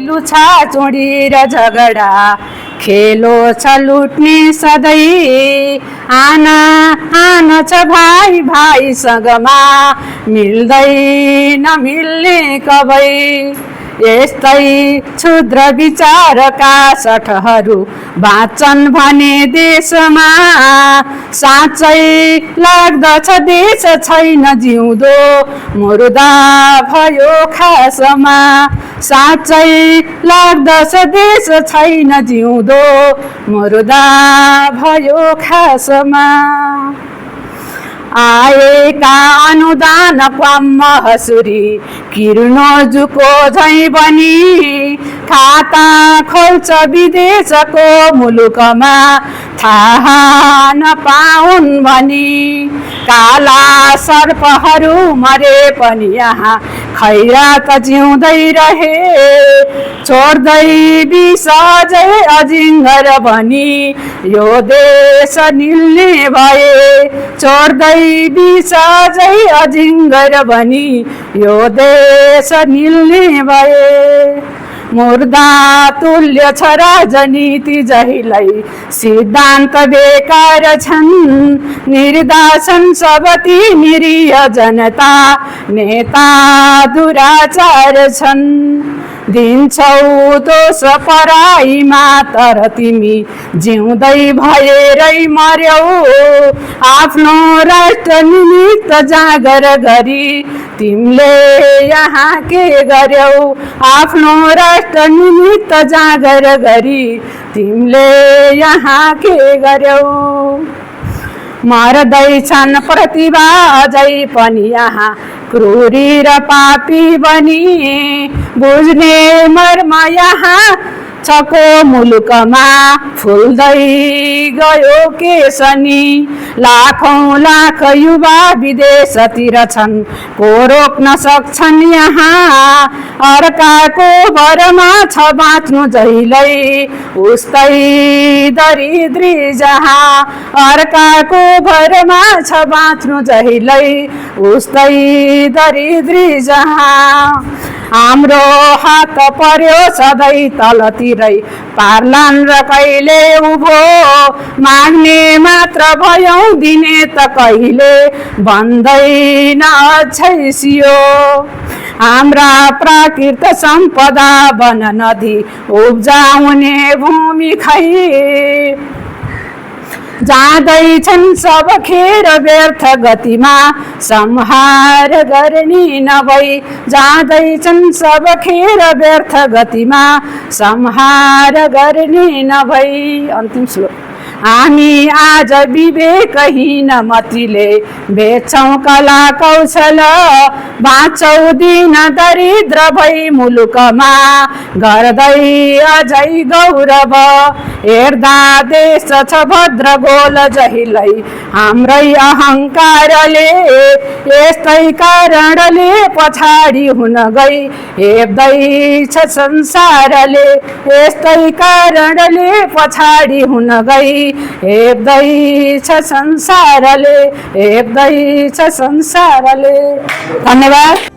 लुछा चुडी र झगडा खेलो छ लुट्ने सधैँ आना आना छ भाइ भाइसँगमा मिल्दैन मिल्ने कबै यस्तै क्षुद्र विचारका सठहरू बाँच्छन् भने देशमा साँच्चै लाग्दछ देश छैन जिउँदो मुर्दा भयो खासमा साँच्चै लाग्दछ देश छैन जिउँदो मुर्दा भयो खासमा आएका अनुदान क्वाम हसुरी किर्नोजुको झैँ बनी खाता खोल्छ विदेशको मुलुकमा थाहा नपाउन् भनी काला सर्पहरू मरे पनि यहाँ खैरात जिउँदै रहे छोड्दै विष अझै अजिङ्गर भनी यो देश निल्ने भए छोड्दै विष अझै अजिङ्गर भनी यो देश निल्ने भए मुर्दा तुल्य छ राजनीति जहिल्यै सिद्धान्त बेकार छन् निर्दासन सबती निरीह जनता नेता दुराचार छन् दिन्छौ दोष पराईमा तर तिमी जिउँदै भएरै मर्यौ आफ्नो राष्ट्र निमित्त जागर गरी तिमीले यहाँ के गर्यौ आफ्नो राष्ट्र निमित्त जागर गरी तिमीले यहाँ के गर्यौ मर्दैछन् प्रतिभा अझै पनि यहाँ क्रूरी र पापी बनी बुझ्ने मर्म यहाँ छको मुलुकमा फुल्दै गयो केसनी लाखौं लाख युवा विदेशतिर छन् को रोक्न सक्छन् यहाँ अर्काको भरमा छ बाँच्नु जहिल्यै उस्तै दरिद्री जहाँ अर्काको भरमा छ बाँच्नु जहिल्यै उस्तै दरिद्री जहाँ हाम्रो हात पर्यो सधैँ तलतिरै पार्लान् र कहिले उभो माग्ने मात्र भयौँ दिने त कहिले बन्दैन अझै सियो हाम्रा प्राकृत सम्पदा वन नदी उब्जाउने भूमि खै जाँदैछन् सब खेर व्यर्थ गतिमा संहार गर्ने नभई जाँदैछन् सब खेर व्यर्थ गतिमा संहार गर्ने नभई अन्तिम श्लोक हामी आज विवेकहीन मतिले बेच्छौं कला कौशल बाँच्छौ दिन दरिद्र भई मुलुकमा गर्दै अझै गौरव हेर्दा देश छ भद्र गोल जहिल्यै हाम्रै अहङ्कारले यस्तै कारणले पछाडि हुन गई हेप्दैछ संसारले यस्तै कारणले पछाडि हुन गई हेप्दैछ संसारले हेप्दैछ संसारले। धन्यवाद।